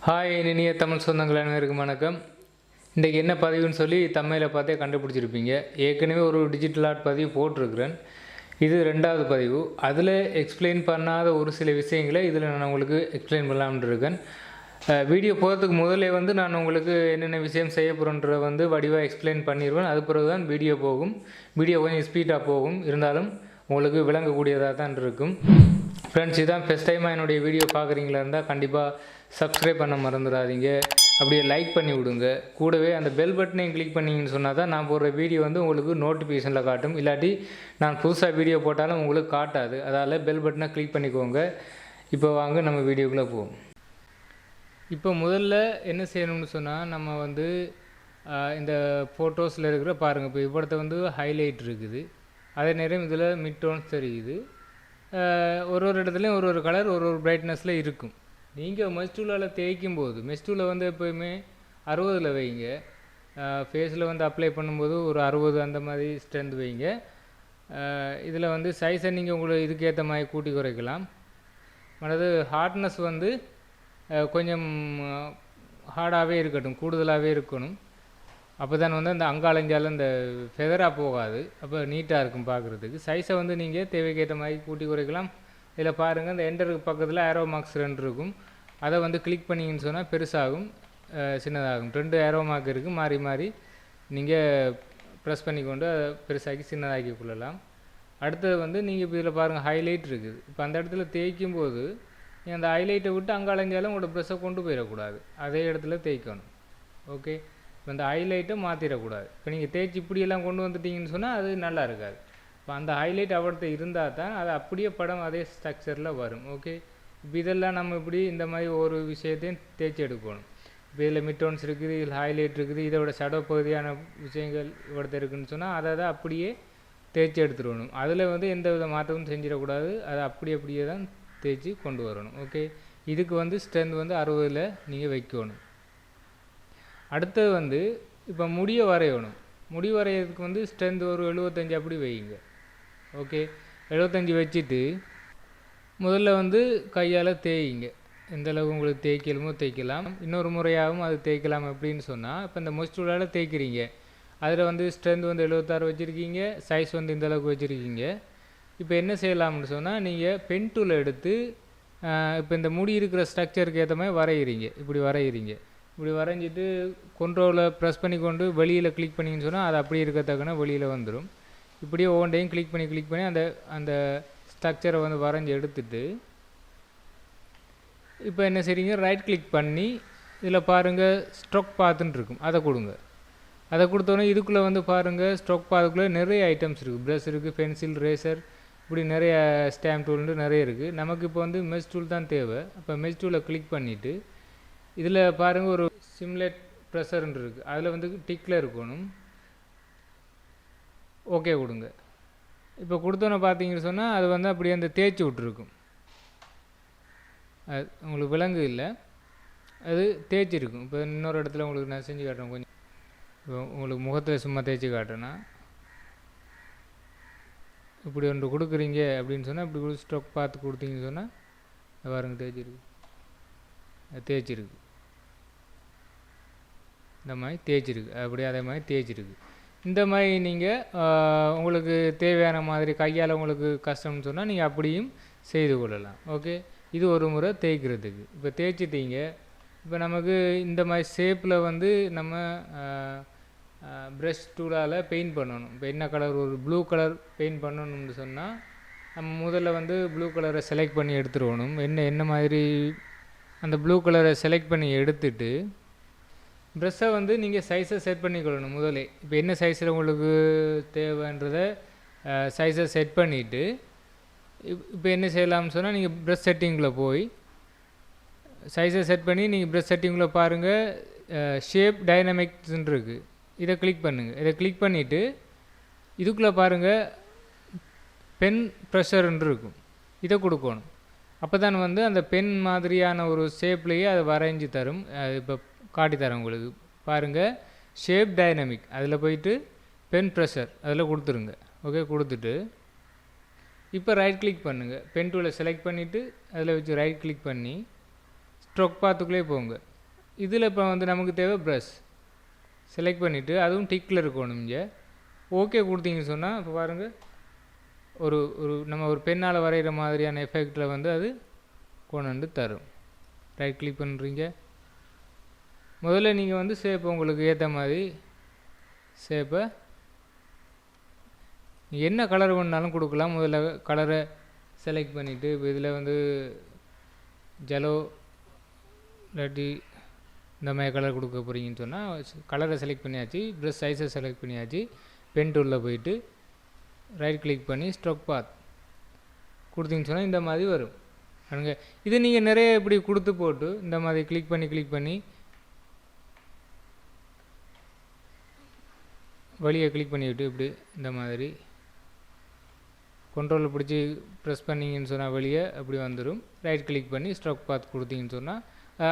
Hi இனிய தமிழ் சொந்தங்கள் அனைவருக்கும் வணக்கம். இன்றைக்கி என்ன பதிவுன்னு சொல்லி தமிழில் பார்த்தே கண்டுபிடிச்சிருப்பீங்க. ஏற்கனவே ஒரு டிஜிட்டல் ஆர்ட் பதிவு போட்டிருக்கிறேன். இது ரெண்டாவது பதிவு. அதில் எக்ஸ்பிளைன் பண்ணாத ஒரு சில விஷயங்களை இதில் நான் உங்களுக்கு எக்ஸ்பிளைன் பண்ணலாம்னு இருக்கேன். வீடியோ போகிறதுக்கு முதலே நான் உங்களுக்கு என்னென்ன விஷயம் செய்ய போகிறோன்றதை வடிவாக எக்ஸ்பிளைன் பண்ணிடுவேன். அது பிறகு தான் வீடியோ போகும். வீடியோ கொஞ்சம் ஸ்பீடாக போகும், இருந்தாலும் உங்களுக்கு விளங்கக்கூடியதாக தான் இருக்கும். ஃப்ரெண்ட்ஸ், இதுதான் ஃபஸ்ட் டைமாக என்னுடைய வீடியோ பார்க்குறீங்களா இருந்தால் கண்டிப்பாக சப்ஸ்கிரைப் பண்ண மறந்துடாதீங்க. அப்படியே லைக் பண்ணி விடுங்க. கூடவே அந்த பெல் பட்டனையும் கிளிக் பண்ணிங்கன்னு சொன்னால் தான் நான் போடுற வீடியோ உங்களுக்கு நோட்டிஃபிகேஷனில் காட்டும். இல்லாட்டி நான் புதுசாக வீடியோ போட்டாலும் உங்களுக்கு காட்டாது. அதால் பெல் பட்டனை கிளிக் பண்ணிக்கோங்க. இப்போ வாங்க நம்ம வீடியோக்குள்ளே போவோம். இப்போ முதல்ல என்ன செய்யணும்னு சொன்னால், நம்ம இந்த ஃபோட்டோஸில் இருக்கிற பாருங்கள், இப்போ இவ்வளோத்த ஹைலைட் இருக்குது. அதே நேரம் இதில் மிட் டோன்ஸ் தெரியுது. ஒரு இடத்துலையும் ஒரு கலர் ஒரு பிரைட்னஸில் இருக்கும். நீங்கள் மெஸ்டூலால் தேய்க்கும் போது மெஸ்டூலில் எப்போயுமே 60 வைங்க. ஃபேஸில் அப்ளை பண்ணும்போது ஒரு 60 அந்த மாதிரி ஸ்ட்ரென்த் வைங்க. இதில் சைஸை நீங்கள் உங்களுக்கு இதுக்கேற்ற மாதிரி கூட்டி குறைக்கலாம். மற்றது ஹார்ட்னஸ் கொஞ்சம் ஹார்டாகவே இருக்கட்டும், கூடுதலாகவே இருக்கணும். அப்போ தான் அந்த அங்காளஞ்சால் இந்த ஃபெதராக போகாது. அப்போ நீட்டாக இருக்கும் பார்க்குறதுக்கு. சைஸை நீங்கள் தேவைக்கேற்ற மாதிரி கூட்டி குறைக்கலாம். இதில் பாருங்கள், இந்த எண்டருக்கு பக்கத்தில் ஏரோ மார்க்ஸ் 2 இருக்கும். அதை கிளிக் பண்ணிங்கன்னு சொன்னால் பெருசாகும், சின்னதாகும். 2 ஏரோ மார்க் இருக்குது. மாறி மாறி நீங்கள் ப்ரெஸ் பண்ணிக்கொண்டு அதை பெருசாக்கி சின்னதாக்கி கொள்ளலாம். அடுத்தது நீங்கள் இப்போ இதில் பாருங்கள், ஹைலைட் இருக்குது. இப்போ அந்த இடத்துல தேய்க்கும் போது நீங்கள் அந்த ஹைலைட்டை விட்டு அங்காளஞ்சாலும் உங்களோட ப்ரெஸ்ஸை கொண்டு போயிடக்கூடாது. அதே இடத்துல தேய்க்கணும். ஓகே, இப்போ அந்த ஹைலைட்டை மாற்றிடக்கூடாது. இப்போ நீங்கள் தேய்ச்சி இப்படியெல்லாம் கொண்டு வந்துட்டீங்கன்னு சொன்னால் அது நல்லா இருக்காது. இப்போ அந்த ஹைலைட் அவர்கிட்ட இருந்தால் தான் அது அப்படியே படம் அதே ஸ்ட்ரக்சரில் வரும். ஓகே, இப்போ இதெல்லாம் நம்ம இப்படி இந்த மாதிரி ஒரு விஷயத்தையும் தேய்ச்சி எடுக்கணும். இப்போ இதில் மிட் டோன்ஸ் இருக்குது, இதில் ஹைலைட் இருக்குது, இதோட ஷடோ பகுதியான விஷயங்கள் இவர்கிட்ட இருக்குதுன்னு சொன்னால் அதை அப்படியே தேய்ச்சி எடுத்துடணும். அதில் எந்த வித மாற்றமும் செஞ்சிடக்கூடாது. அதை அப்படியே தான் தேய்ச்சி கொண்டு வரணும். ஓகே, இதுக்கு ஸ்ட்ரென்த் 60 நீங்கள் வைக்கணும். அடுத்தது இப்போ முடியை வரையணும். முடி வரைகிறதுக்கு ஸ்ட்ரென்த் ஒரு 75 அப்படி வைங்க. ஓகே, 75 வச்சுட்டு முதல்ல கையால் தேய்ங்க. எந்த அளவுக்கு உங்களுக்கு தேய்க்கலுமோ தேய்க்கலாம். இன்னொரு முறையாகவும் அது தேய்க்கலாம். எப்படின்னு சொன்னால், இப்போ இந்த மொஸ்டூலால் தேய்க்கிறீங்க. அதில் ஸ்ட்ரென்த் 76 வச்சுருக்கீங்க, சைஸ் இந்த அளவுக்கு வச்சுருக்கீங்க. இப்போ என்ன செய்யலாம்னு சொன்னால், நீங்கள் பென் டூலை எடுத்து இப்போ இந்த முடி இருக்கிற ஸ்ட்ரக்சருக்கு ஏற்ற மாதிரி வரைகிறீங்க. இப்படி வரைஞ்சிட்டு கண்ட்ரோலை ப்ரெஸ் பண்ணி கொண்டு வெளியில் கிளிக் பண்ணிங்கன்னு சொன்னால் அது அப்படியே இருக்கத்தக்கன வெளியில் வந்துடும். இப்படியே ஒவ்வொன்றையும் கிளிக் பண்ணி அந்த ஸ்ட்ரக்சரை வரைஞ்சி எடுத்துட்டு இப்போ என்ன செய்றீங்க, ரைட் கிளிக் பண்ணி இதில் பாருங்கள் ஸ்ட்ரோக் பாத்துன்னு இருக்கும், அதை கொடுங்க. அதை கொடுத்தோன்னே இதுக்குள்ளே பாருங்கள், ஸ்ட்ரோக் பாத்துக்குள்ளே நிறைய ஐட்டம்ஸ் இருக்குது. ப்ரஷ் இருக்குது, பென்சில், ரேசர், இப்படி நிறைய ஸ்டாம்ப் டூல்னு நிறைய இருக்குது. நமக்கு இப்போ மெஷ் டூல் தான் தேவை. அப்போ மெஷ் டூலை கிளிக் பண்ணிவிட்டு இதில் பாருங்கள் ஒரு சிமுலேட் ப்ரெஷர்ன்னு இருக்குது. அதில் டிக்கில் இருக்கணும். ஓகே கொடுங்க. இப்போ கொடுத்தோன்னே பார்த்தீங்கன்னு சொன்னால் அது அப்படியே அந்த தேய்ச்சி விட்ருக்கும். அது உங்களுக்கு விலங்கு இல்லை, அது தேய்ச்சிருக்கும். இப்போ இன்னொரு இடத்துல உங்களுக்கு நான் செஞ்சு காட்டுறேன். கொஞ்சம் இப்போ உங்களுக்கு முகத்தில் சும்மா தேய்ச்சி காட்டுறேன்னா, இப்படி ஒன்று கொடுக்குறீங்க அப்படின்னு சொன்னால் இப்படி ஸ்ட்ரோக் பார்த்து கொடுத்தீங்கன்னு சொன்னால் பாருங்க தேய்ச்சிருக்கு. இந்த மாதிரி தேய்ச்சிருக்கு. அப்படியே அதே மாதிரி தேய்ச்சிருக்கு. இந்த மாதிரி நீங்கள் உங்களுக்கு தேவையான மாதிரி கையால் உங்களுக்கு கஷ்டம்னு சொன்னால் நீங்கள் அப்படியும் செய்து கொள்ளலாம். ஓகே, இது ஒரு முறை தேய்க்கிறதுக்கு. இப்போ தேய்ச்சிட்டீங்க. இப்போ நமக்கு இந்த மாதிரி ஷேப்பில் நம்ம ப்ரஷ் டூலால் பெயிண்ட் பண்ணணும். இப்போ என்ன கலர், ஒரு ப்ளூ கலர் பெயிண்ட் பண்ணணும்னு சொன்னால் நம்ம முதல்ல ப்ளூ கலரை செலக்ட் பண்ணி எடுத்துருவணும். என்ன மாதிரி அந்த ப்ளூ கலரை செலக்ட் பண்ணி எடுத்துட்டு ப்ரெஷ்ஷை நீங்கள் சைஸை செட் பண்ணிக்கொள்ளணும் முதலே. இப்போ என்ன சைஸில் உங்களுக்கு தேவைன்றதை சைஸை செட் பண்ணிவிட்டு இப்போ என்ன செய்யலாம்னு சொன்னால், நீங்கள் ப்ரெஷ் செட்டிங்கில் போய் சைஸை செட் பண்ணி நீங்கள் ப்ரெஷ் செட்டிங்கில் பாருங்கள், ஷேப் டைனமிக்ஸ்ன்னு இருக்குது. இதை கிளிக் பண்ணுங்கள். இதை கிளிக் பண்ணிவிட்டு இதுக்குள்ளே பாருங்கள் பென் ப்ரெஷர்ன்னு இருக்கும். இதை கொடுக்கணும். அப்போ தான் அந்த பென் மாதிரியான ஒரு ஷேப்லேயே அதை வரைஞ்சி தரும். இப்போ காட்டி தரேன் உங்களுக்கு. பாருங்கள், ஷேப் டைனமிக், அதில் போயிட்டு பென் ப்ரெஷர் அதில் கொடுத்துருங்க. ஓகே, கொடுத்துட்டு இப்போ ரைட் கிளிக் பண்ணுங்கள். பென் டூலை செலக்ட் பண்ணிவிட்டு அதில் வச்சு ரைட் கிளிக் பண்ணி ஸ்ட்ரோக் பாத்துக்குள்ளே போங்க. இதில் இப்போ வந்து நமக்கு தேவை ப்ரஷ் செலக்ட் பண்ணிவிட்டு அதுவும் டிக்கில் இருக்கணும். இங்கே ஓகே கொடுத்தீங்கன்னு சொன்னால் இப்போ பாருங்கள் ஒரு ஒரு நம்ம ஒரு பெண்ணால் வரைகிற மாதிரியான எஃபெக்டில் வந்து அது கொண்டு வந்து தரும். ரைட் கிளிக் பண்ணுறீங்க. முதல்ல நீங்கள் வந்து ஷேப்பை உங்களுக்கு ஏற்ற மாதிரி ஷேப்பை என்ன கலர் வேணாலும் கொடுக்கலாம். முதல்ல கலரை செலக்ட் பண்ணிவிட்டு இப்போ இதில் வந்து ஜெலோ இல்லாட்டி இந்த மாதிரி கலர் கொடுக்க போகிறீங்கன்னு சொன்னால் கலரை செலக்ட் பண்ணியாச்சு, ப்ரஷ் சைஸை செலக்ட் பண்ணியாச்சு. பென் டூலில் போயிட்டு ரைட் கிளிக் பண்ணி ஸ்ட்ரோக் பாத் கொடுத்தீங்கன்னு சொன்னால் இந்த மாதிரி வரும். அங்கே இது நீங்கள் நிறைய இப்படி கொடுத்து போட்டு இந்த மாதிரி கிளிக் பண்ணி வழியை கிளிக் பண்ணிவிட்டு இப்படி இந்த மாதிரி கண்ட்ரோலில் பிடிச்சி ப்ரெஸ் பண்ணிங்கன்னு சொன்னால் வெளியே அப்படி வந்துடும். ரைட் கிளிக் பண்ணி ஸ்ட்ரோக் பாத் கொடுத்தீங்கன்னு சொன்னால்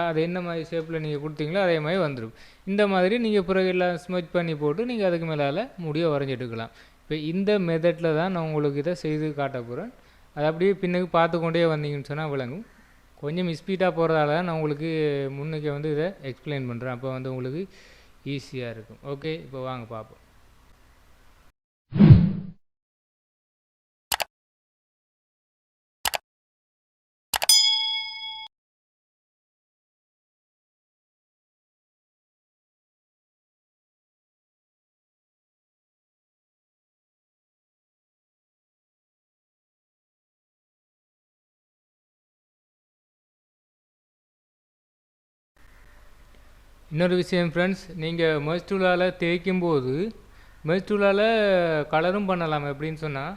அது என்ன மாதிரி ஷேப்பில் நீங்கள் கொடுத்தீங்களோ அதே மாதிரி வந்துடும். இந்த மாதிரி நீங்கள் பிறகு எல்லாம் ஸ்மெச் பண்ணி போட்டு நீங்கள் அதுக்கு மேலால் முடிய வரைஞ்சி எடுக்கலாம். இப்போ இந்த மெத்தடில் தான் நான் உங்களுக்கு இதை செய்து காட்ட போகிறேன். அது அப்படியே பின்னுக்கு பார்த்து கொண்டே வந்தீங்கன்னு சொன்னால் விளங்கும். கொஞ்சம் ஸ்பீடாக போகிறதால தான் நான் உங்களுக்கு முன்னுக்கு வந்து இதை எக்ஸ்பிளைன் பண்ணுறேன். அப்போ வந்து உங்களுக்கு ஈஸியாக இருக்கும். ஓகே, இப்போ வாங்க பார்ப்போம். இன்னொரு விஷயம் ஃப்ரெண்ட்ஸ், நீங்கள் மெர்ஜ் டூலால் தேய்க்கும்போது மெர்ஜ் டூலால் கலரும் பண்ணலாம். எப்படின்னு சொன்னால்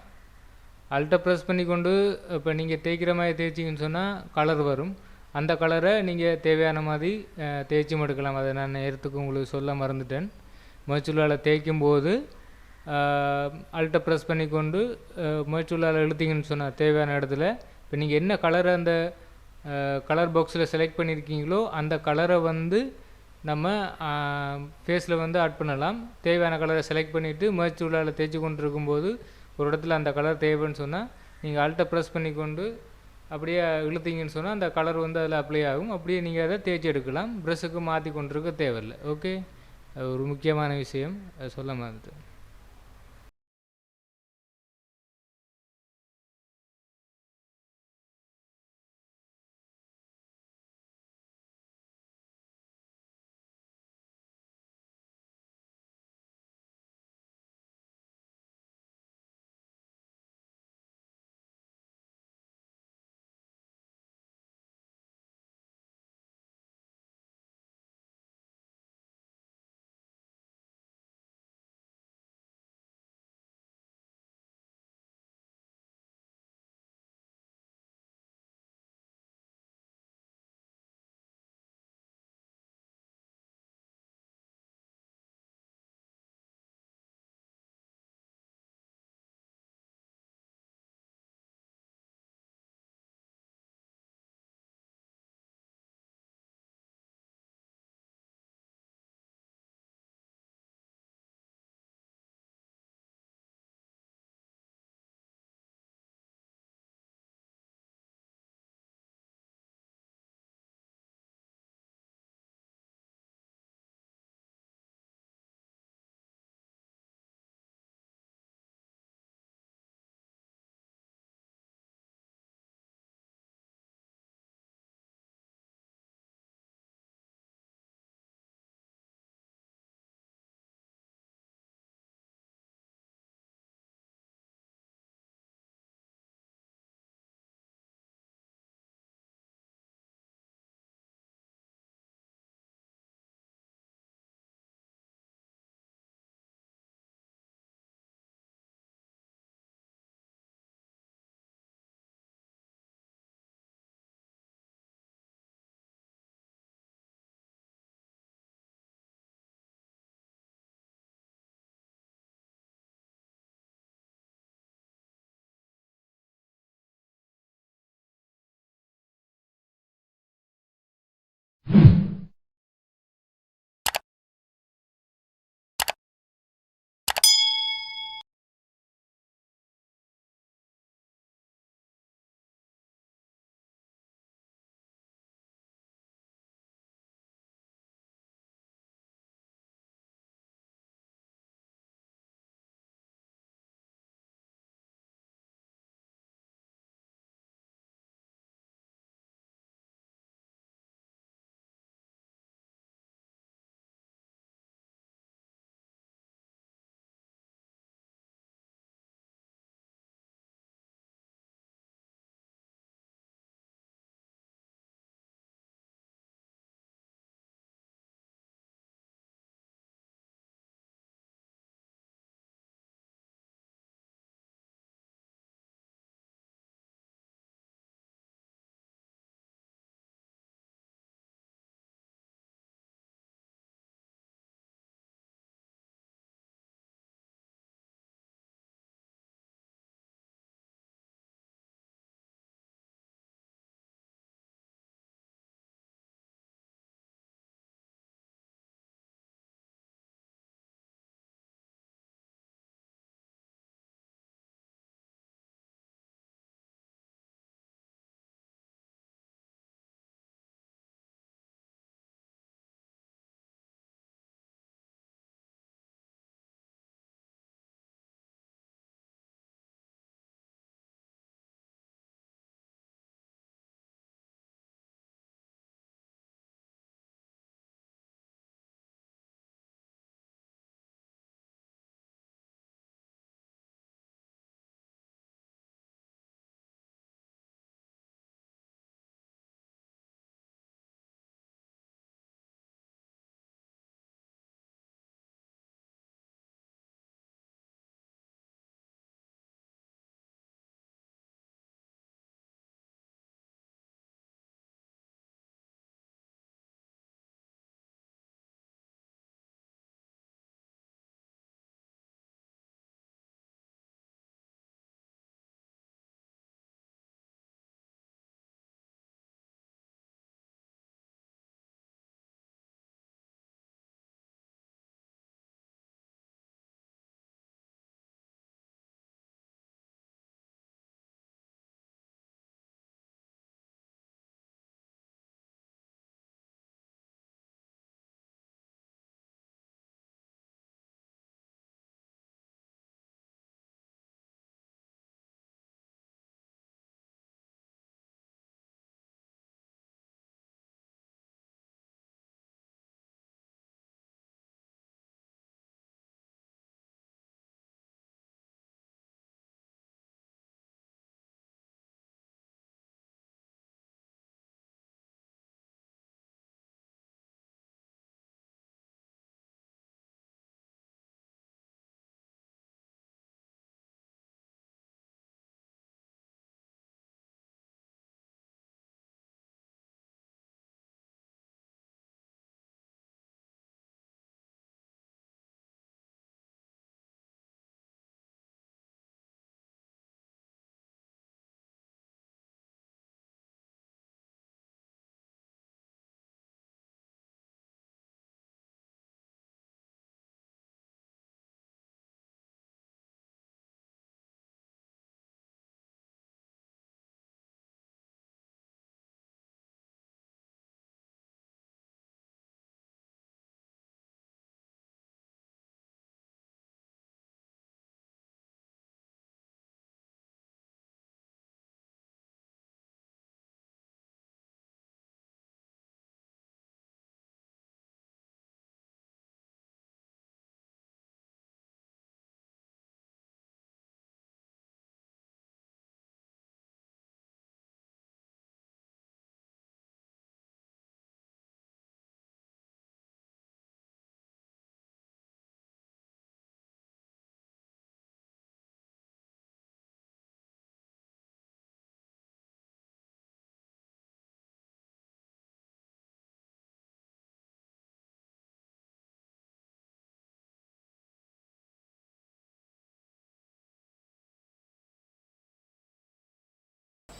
அல்ட்டை ப்ரெஸ் பண்ணி கொண்டு இப்போ நீங்கள் தேய்க்கிற மாதிரி தேய்ச்சிங்கன்னு சொன்னால் கலர் வரும். அந்த கலரை நீங்கள் தேவையான மாதிரி தேய்ச்சும் எடுக்கலாம். அதை நான் நேரத்துக்கு உங்களுக்கு சொல்ல மறந்துட்டேன். மெர்ஜ் டூலால் தேய்க்கும்போது அல்ட்டை ப்ரெஸ் பண்ணி கொண்டு மெர்ஜ் டூலால் இழுத்தீங்கன்னு சொன்னால் தேவையான இடத்துல இப்போ நீங்கள் என்ன கலரை அந்த கலர் பாக்ஸில் செலக்ட் பண்ணியிருக்கீங்களோ அந்த கலரை வந்து நம்ம ஃபேஸில் வந்து ஆட் பண்ணலாம். தேவையான கலரை செலக்ட் பண்ணிவிட்டு மெர்ஜ் டூலால் தேய்ச்சி கொண்டு இருக்கும்போது ஒரு இடத்துல அந்த கலர் தேவைன்னு சொன்னால் நீங்கள் அல்ட்டை ப்ரெஸ் பண்ணி கொண்டு அப்படியே இழுத்தீங்கன்னு சொன்னால் அந்த கலர் வந்து அதில் அப்ளை ஆகும். அப்படியே நீங்கள் அதை தேய்ச்சி எடுக்கலாம். ப்ரெஷ்ஷுக்கு மாற்றி கொண்டிருக்க தேவையில்லை. ஓகே, ஒரு முக்கியமான விஷயம் சொல்ல மறந்துட்டேன்.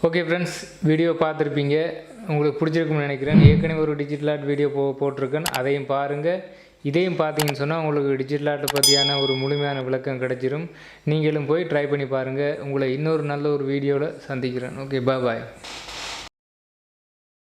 ஓகே ஃப்ரெண்ட்ஸ், வீடியோ பார்த்துருப்பீங்க, உங்களுக்கு பிடிச்சிருக்குன்னு நினைக்கிறேன். ஏற்கனவே ஒரு டிஜிட்டல் ஆர்ட் வீடியோ போட்டிருக்கேன், அதையும் பாருங்கள். இதையும் பார்த்தீங்கன்னு சொன்னால் உங்களுக்கு டிஜிட்டல் ஆர்ட்டை பற்றியான ஒரு முழுமையான விளக்கம் கிடைச்சிரும். நீங்களும் போய் ட்ரை பண்ணி பாருங்கள். உங்களை இன்னொரு நல்ல ஒரு வீடியோவில் சந்திக்கிறேன். ஓகே, பாய்.